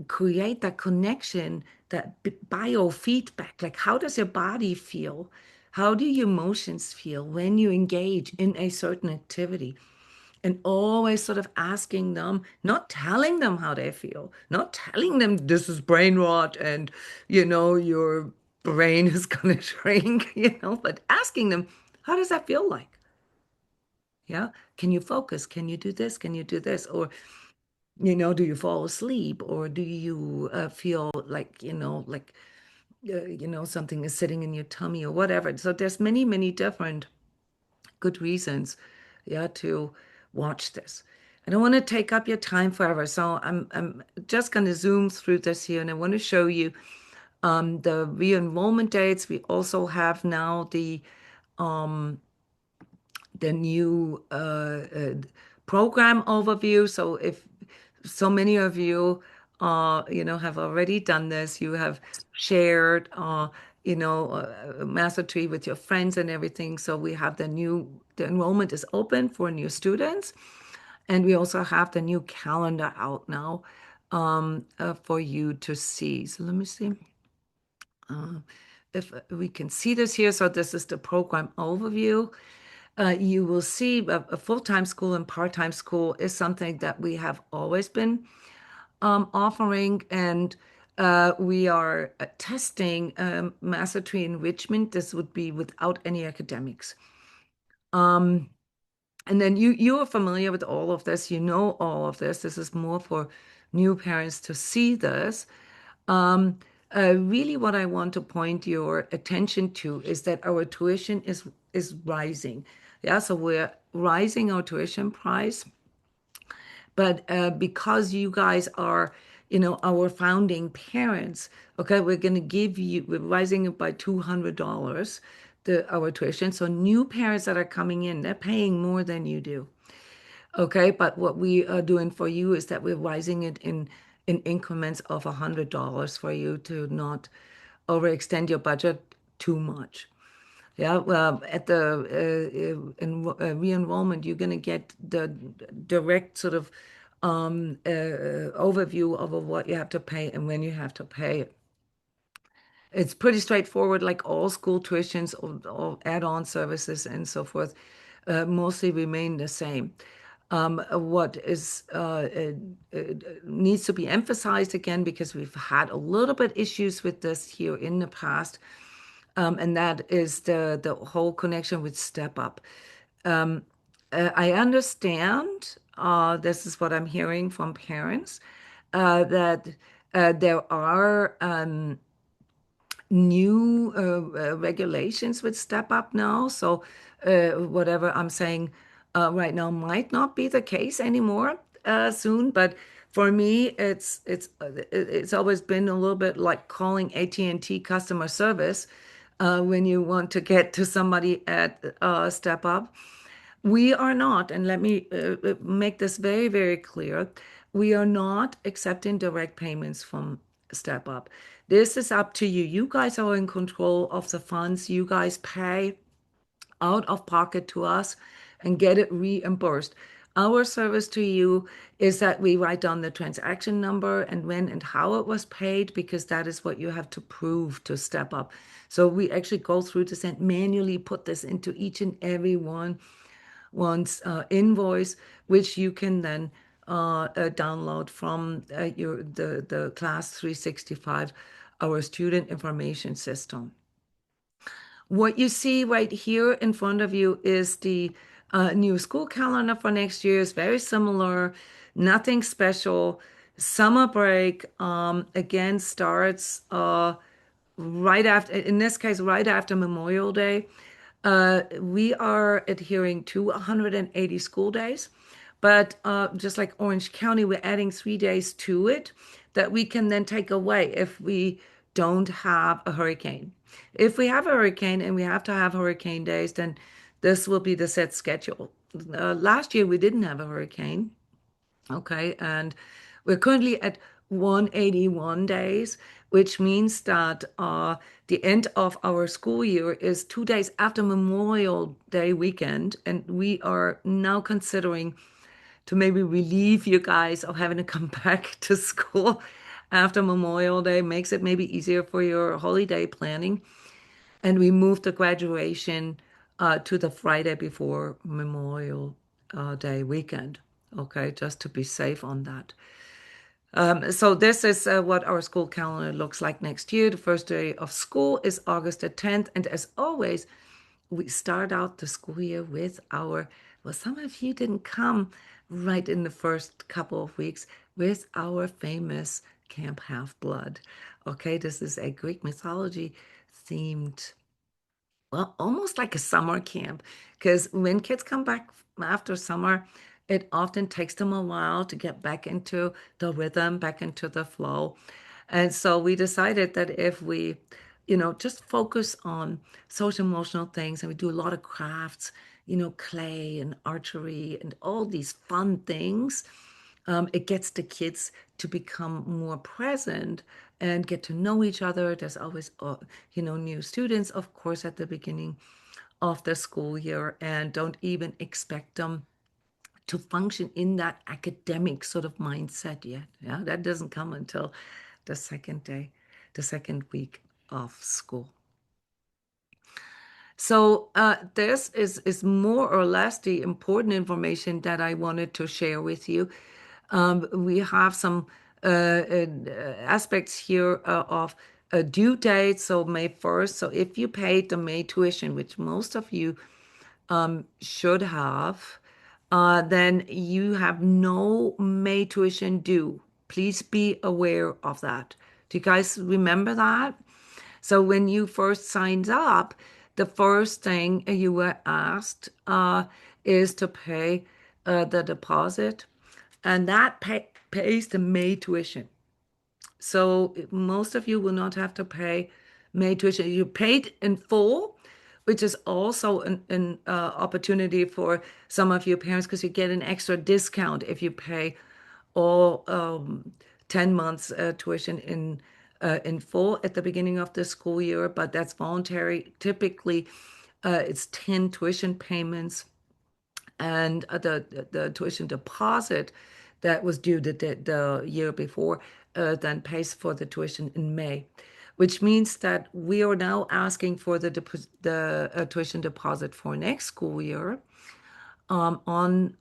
create that connection, that biofeedback. Like, how does your body feel? How do your emotions feel when you engage in a certain activity? And always sort of asking them, not telling them how they feel, not telling them this is brain rot and, your brain is going to shrink, but asking them, how does that feel like? Yeah. Can you focus? Can you do this? Can you do this? Or, do you fall asleep or do you feel like, something is sitting in your tummy or whatever. So there's many, many different good reasons, yeah, to watch this. I don't want to take up your time forever, so I'm just going to zoom through this here, and I want to show you the re-enrollment dates. We also have now the new program overview. So if so many of you, have already done this, you have shared, Master Tree with your friends and everything. So we have the enrollment is open for new students. And we also have the new calendar out now for you to see. So let me see if we can see this here. So this is the program overview. You will see a full-time school and part-time school is something that we have always been offering, and we are testing Master Tree enrichment. This would be without any academics. And then you are familiar with all of this. You know all of this. This is more for new parents to see this. Um, Really, what I want to point your attention to is that our tuition is rising. Yeah, so we're rising our tuition price, but because you guys are, our founding parents, okay, we're rising it by $200, our tuition. So new parents that are coming in, they're paying more than you do. Okay, but what we are doing for you is that we're rising it in increments of $100 for you to not overextend your budget too much. Yeah, well, at the re-enrollment, you're going to get the direct sort of overview of what you have to pay and when you have to pay it. It's pretty straightforward, like all school tuitions or add-on services and so forth, mostly remain the same. What is needs to be emphasized again, because we've had a little bit issues with this here in the past, and that is the whole connection with Step Up. I understand, this is what I'm hearing from parents, that there are new regulations with Step Up now. So whatever I'm saying right now might not be the case anymore soon. But for me, it's always been a little bit like calling AT&T customer service when you want to get to somebody at Step Up. We are not, and let me make this very, very clear. We are not accepting direct payments from Step Up. This is up to you. You guys are in control of the funds. You guys pay out of pocket to us and get it reimbursed. Our service to you is that we write down the transaction number and when and how it was paid, because that is what you have to prove to Step Up. So we actually go through this and manually put this into each and every one's invoice, which you can then download from the Class 365, our student information system. What you see right here in front of you is the new school calendar for next year. It's very similar, nothing special. Summer break again starts right after, in this case, right after Memorial Day. We are adhering to 180 school days, but just like Orange County, we're adding 3 days to it that we can then take away if we don't have a hurricane. If we have a hurricane and we have to have hurricane days, then this will be the set schedule. Last year we didn't have a hurricane. Okay, and we're currently at 181 days, which means that the end of our school year is 2 days after Memorial Day weekend, and we are now considering to maybe relieve you guys of having to come back to school after Memorial Day. Makes it maybe easier for your holiday planning, and we moved the graduation to the Friday before Memorial Day weekend. Okay, just to be safe on that. So this is what our school calendar looks like next year. The first day of school is August the 10th. And as always, we start out the school year with well, some of you didn't come right in the first couple of weeks, with our famous Camp Half-Blood. Okay, this is a Greek mythology themed, well, almost like a summer camp, because when kids come back after summer, it often takes them a while to get back into the rhythm, back into the flow. And so we decided that if we, just focus on social emotional things, and we do a lot of crafts, clay and archery and all these fun things, it gets the kids to become more present and get to know each other. There's always, new students, of course, at the beginning of the school year, and don't even expect them to function in that academic sort of mindset yet. Yeah, that doesn't come until the second day, the second week of school. So this is more or less the important information that I wanted to share with you. We have some aspects here of a due date, so May 1st. So if you paid the May tuition, which most of you should have, then you have no May tuition due. Please be aware of that. Do you guys remember that? So when you first signed up, the first thing you were asked is to pay the deposit, and that pays the May tuition. So most of you will not have to pay May tuition. You paid in full, which is also an opportunity for some of your parents, because you get an extra discount if you pay all 10 months tuition in full at the beginning of the school year, but that's voluntary. Typically, it's 10 tuition payments, and the tuition deposit that was due the year before then pays for the tuition in May. which means that we are now asking for the tuition deposit for next school year on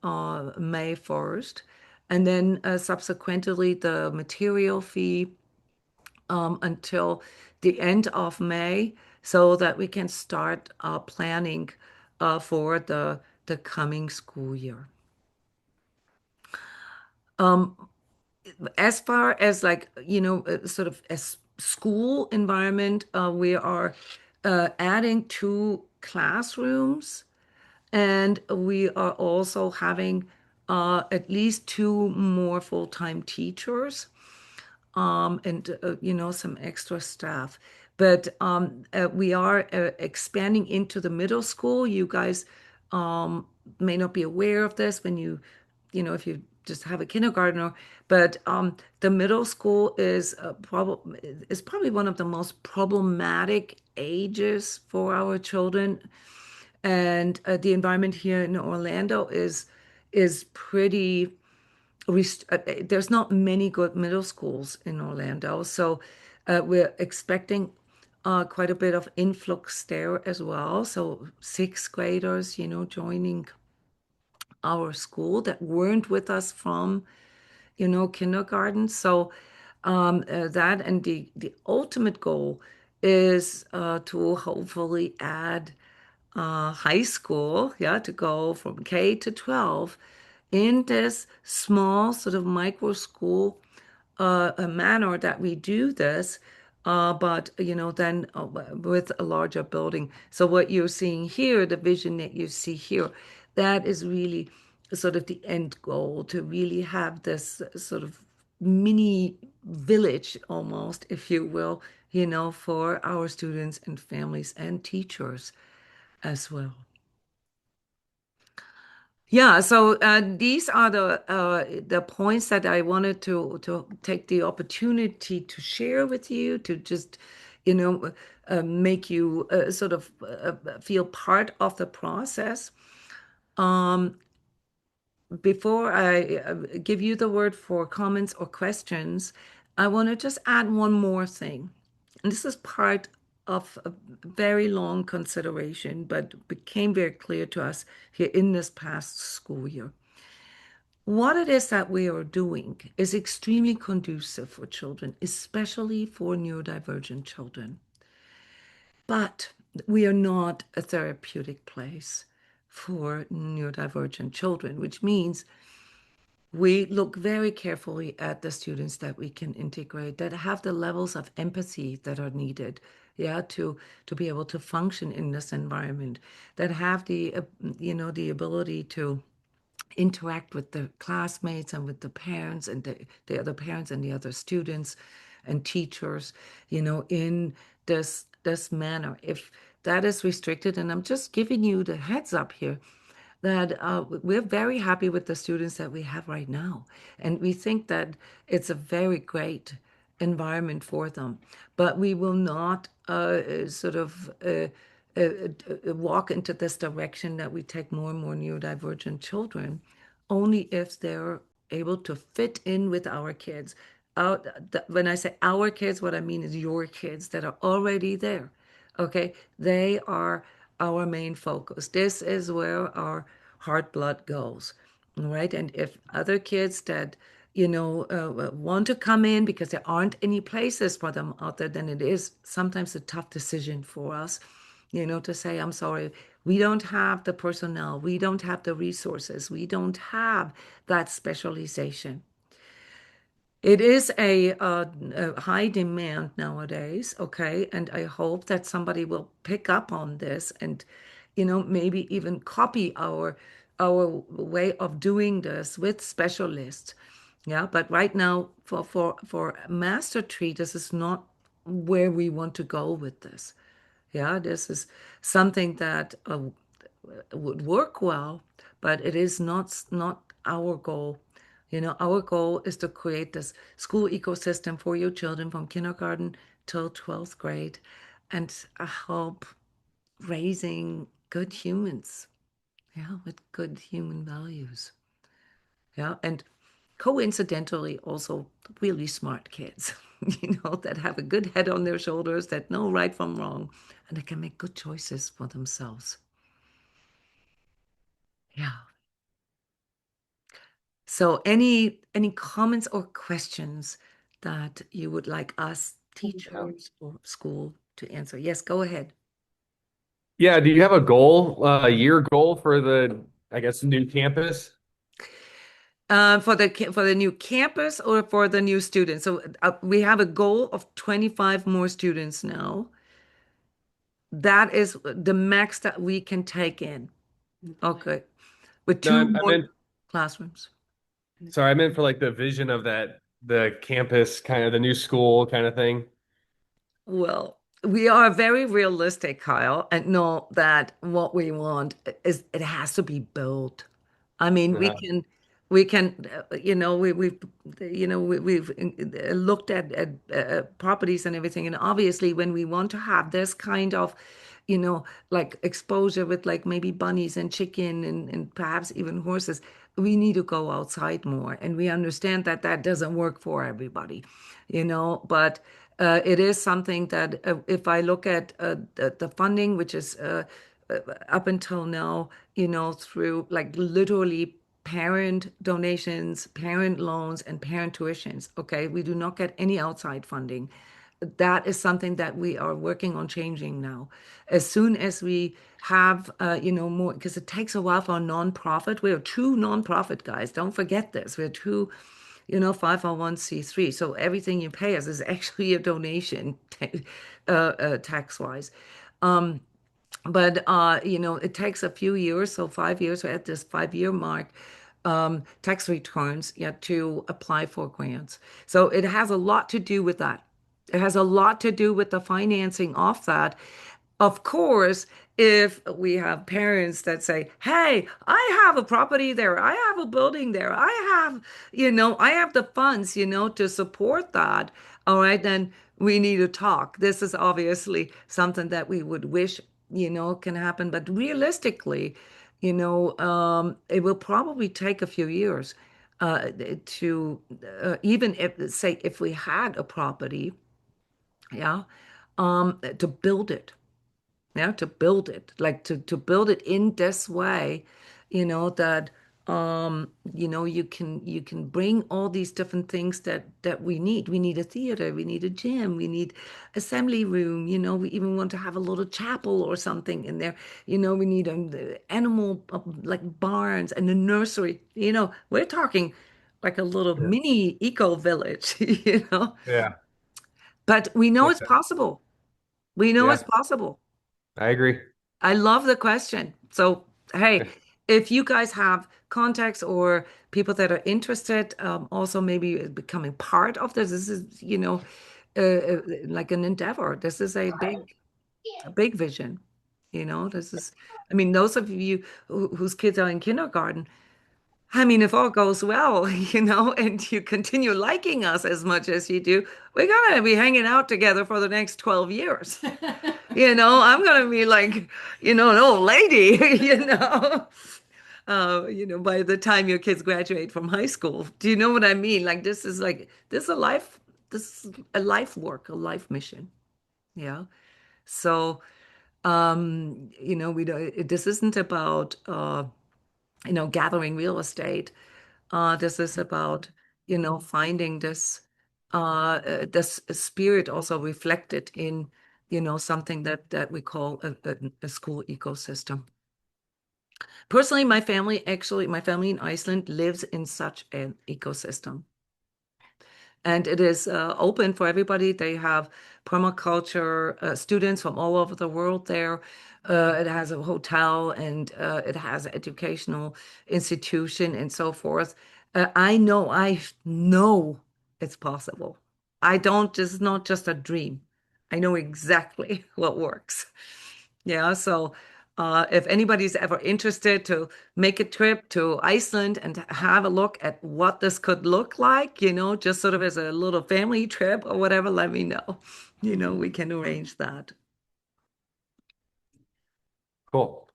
May 1st, and then subsequently the material fee until the end of May so that we can start planning for the coming school year. As far as like, sort of as school environment, we are adding 2 classrooms, and we are also having at least 2 more full-time teachers, and some extra staff. But we are expanding into the middle school. You guys may not be aware of this when if you just have a kindergartner, but the middle school is probably one of the most problematic ages for our children, and the environment here in Orlando is pretty there's not many good middle schools in Orlando, so we're expecting quite a bit of influx there as well. So 6th graders, joining our school that weren't with us from, kindergarten. So that and the ultimate goal is to hopefully add high school, yeah, to go from K to 12 in this small sort of micro school a manner that we do this, but then with a larger building. So what you're seeing here, the vision that you see here, that is really sort of the end goal, to really have this sort of mini village almost, if you will, for our students and families and teachers as well. Yeah, so these are the points that I wanted to take the opportunity to share with you, to just, make you sort of feel part of the process. Before I give you the word for comments or questions, I want to just add one more thing. And this is part of a very long consideration, but became very clear to us here in this past school year. What it is that we are doing is extremely conducive for children, especially for neurodivergent children. But we are not a therapeutic place for neurodivergent children, which means we look very carefully at the students that we can integrate, that have the levels of empathy that are needed, yeah, to be able to function in this environment, that have the ability to interact with the classmates and with the parents and the other parents and the other students and teachers, in this manner. If that is restricted, and I'm just giving you the heads up here, that we're very happy with the students that we have right now. And we think that it's a very great environment for them. But we will not sort of walk into this direction that we take more and more neurodivergent children, only if they're able to fit in with our kids. When I say our kids, what I mean is your kids that are already there. Okay, they are our main focus. This is where our heart blood goes. All right. And if other kids that, want to come in because there aren't any places for them out there, then it is sometimes a tough decision for us, to say, I'm sorry, we don't have the personnel, we don't have the resources, we don't have that specialization. It is a high demand nowadays, okay? And I hope that somebody will pick up on this and, maybe even copy our way of doing this with specialists. Yeah, but right now for master tree, this is not where we want to go with this. Yeah, this is something that would work well, but it is not our goal. Our goal is to create this school ecosystem for your children from kindergarten till 12th grade and help raising good humans, yeah, with good human values. Yeah, and coincidentally also really smart kids, that have a good head on their shoulders, that know right from wrong, and they can make good choices for themselves. Yeah. So any comments or questions that you would like us teachers or school to answer? Yes, go ahead. Yeah, do you have a goal, a year goal for the, I guess, new campus? For the new campus or for the new students? So we have a goal of 25 more students now. That is the max that we can take in. Okay. With No, two I more meant, classrooms. sorry, I meant for like the vision of that, the campus, kind of the new school kind of thing. Well, we are very realistic, Kyle, and know that what we want is it has to be built. I mean, Uh-huh. we can, we've looked at properties and everything, and obviously, when we want to have this kind of, like exposure with like maybe bunnies and chicken and perhaps even horses, we need to go outside more, and we understand that that doesn't work for everybody, but. It is something that if I look at the funding, which is uh, up until now, through like literally parent donations, parent loans, and parent tuitions. Okay, we do not get any outside funding. That is something that we are working on changing now. As soon as we have, more, because it takes a while for a nonprofit. We're a true nonprofit, guys. Don't forget this. We're true, 501(c)(3). So everything you pay us is actually a donation, tax-wise. But it takes a few years, so 5 years, we're at this 5-year mark, tax returns, yeah, to apply for grants. So it has a lot to do with that. It has a lot to do with the financing of that. Of course, if we have parents that say, "Hey, I have a property there, I have a building there, I have the funds, to support that," all right, then we need to talk. This is obviously something that we would wish, can happen, but realistically, it will probably take a few years to even if, say, if we had a property, yeah, to build it. Yeah, to build it, like to build it in this way, that you can bring all these different things that we need. We need a theater, we need a gym, we need assembly room, we even want to have a little chapel or something in there. We need animal like barns and a nursery. We're talking like a little Yeah. mini eco village, you know. Yeah. But we know Yeah. it's possible. We know it's Yeah. possible. I agree. I love the question. So, hey, if you guys have contacts or people that are interested, also maybe becoming part of this is, like an endeavor. This is a big vision. This is, I mean, those of you whose kids are in kindergarten, I mean, if all goes well, and you continue liking us as much as you do, we're gonna be hanging out together for the next 12 years. I'm gonna be like, an old lady, by the time your kids graduate from high school. Do you know what I mean? Like this is a life work, a life mission. Yeah. So, we don't, this isn't about gathering real estate. This is about, finding this spirit also reflected in, something that we call a school ecosystem. Personally, my family in Iceland lives in such an ecosystem. And it is open for everybody. They have permaculture students from all over the world there. It has a hotel and it has educational institution and so forth. I know it's possible. I don't just not just a dream. I know exactly what works. Yeah, so if anybody's ever interested to make a trip to Iceland and have a look at what this could look like, just sort of as a little family trip or whatever, let me know. We can arrange that. Cool.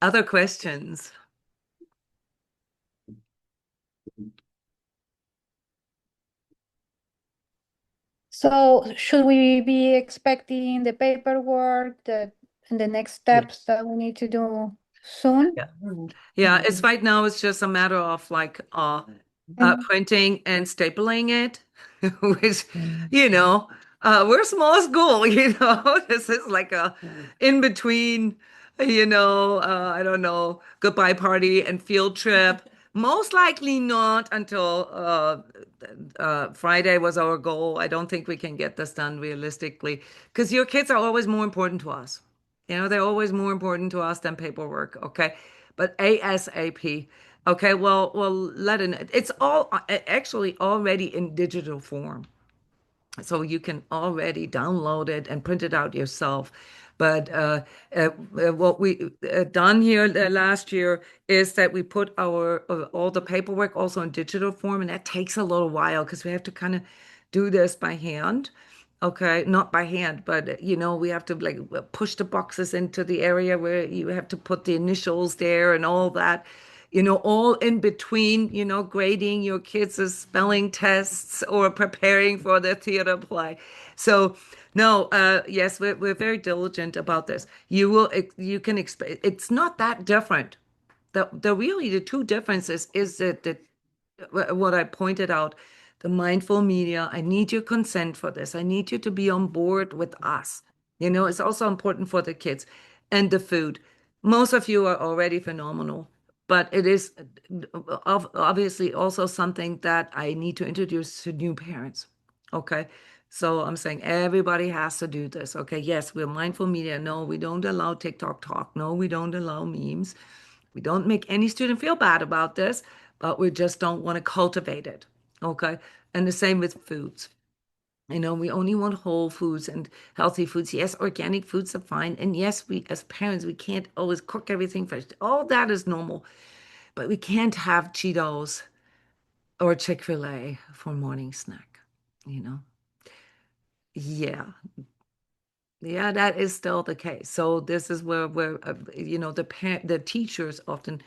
Other questions? So should we be expecting the paperwork and the next steps that we need to do soon? Yeah. Yeah, it's right now it's just a matter of like And printing and stapling it, which, you know, we're a small school, you know. This is like a in between, I don't know, goodbye party and field trip. Most likely not until Friday was our goal. I don't think we can get this done realistically because your kids are always more important to us. You know, they're always more important to us than paperwork, okay? But ASAP. Okay, well, it's all actually already in digital form. So you can already download it and print it out yourself. But what we done here last year is that we put our all the paperwork also in digital form, and that takes a little while because we have to kind of do this by hand. Okay, not by hand, but we have to like push the boxes into the area where you have to put the initials there and all that, all in between, grading your kids' spelling tests or preparing for the theater play. So, no, yes, we're very diligent about this. You can expect, it's not that different. The two differences is that what I pointed out, the mindful media. I need your consent for this. I need you to be on board with us. It's also important for the kids and the food. Most of you are already phenomenal, but it is obviously also something that I need to introduce to new parents. Okay. So I'm saying everybody has to do this. Okay. Yes, we're mindful media. No, we don't allow TikTok talk. No, we don't allow memes. We don't make any student feel bad about this, but we just don't want to cultivate it. Okay. And the same with foods. We only want whole foods and healthy foods. Yes, organic foods are fine. And yes, we as parents, we can't always cook everything fresh. All that is normal, but we can't have Cheetos or Chick-fil-A for morning snack, you know? Yeah. Yeah, that is still the case. So this is where the teachers often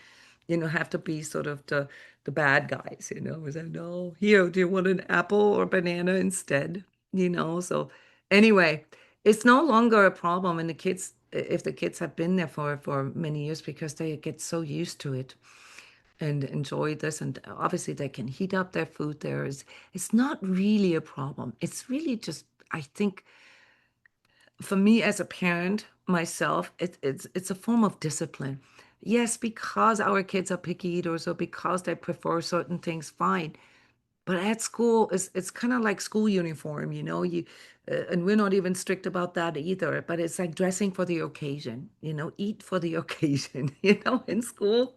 have to be sort of the bad guys, we say, no, here, do you want an apple or banana instead? So anyway, it's no longer a problem and if the kids have been there for many years because they get so used to it and enjoy this, and obviously they can heat up their food there. It's not really a problem. It's really just, I think, for me as a parent myself, it's a form of discipline. Yes, because our kids are picky eaters or because they prefer certain things, fine. But at school, it's kind of like school uniform, and we're not even strict about that either. But it's like dressing for the occasion, eat for the occasion, in school.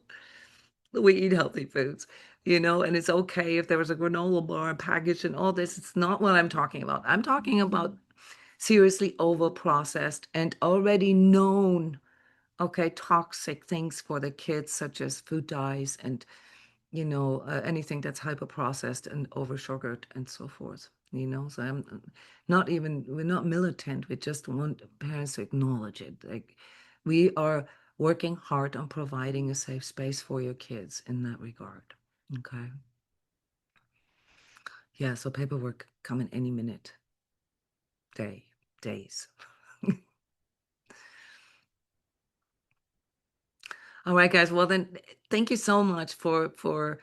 We eat healthy foods, and it's okay if there was a granola bar packaged and all this. It's not what I'm talking about. I'm talking about seriously over processed and already known, okay, toxic things for the kids, such as food dyes and, anything that's hyper processed and over sugared and so forth. So we're not militant. We just want parents to acknowledge it. Like we are working hard on providing a safe space for your kids in that regard. Okay. Yeah. So paperwork coming any minute, days. All right, guys. Well, then, thank you so much for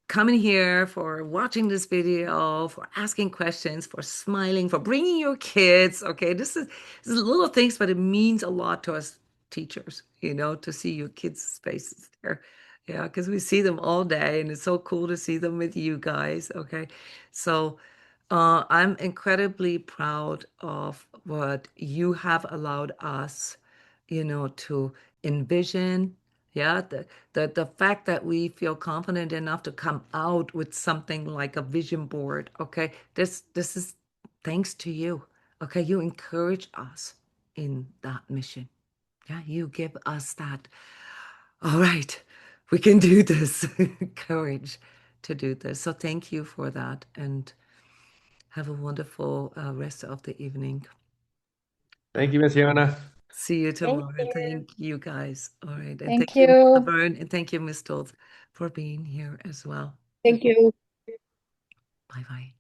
coming here, for watching this video, for asking questions, for smiling, for bringing your kids. Okay, this is little things, but it means a lot to us teachers, to see your kids' faces there. Yeah, because we see them all day, and it's so cool to see them with you guys. Okay, so I'm incredibly proud of what you have allowed us, to envision. Yeah, the fact that we feel confident enough to come out with something like a vision board. Okay, this is thanks to you. Okay, you encourage us in that mission. Yeah, you give us that. All right, we can do this. Courage to do this. So thank you for that, and have a wonderful rest of the evening. Thank you, Miss Yona. See you thank tomorrow. you. Thank you guys. All right. And Thank thank you, Miss you. Laverne, and thank you, Miss Stoltz, for being here as well. Thank you. Bye bye.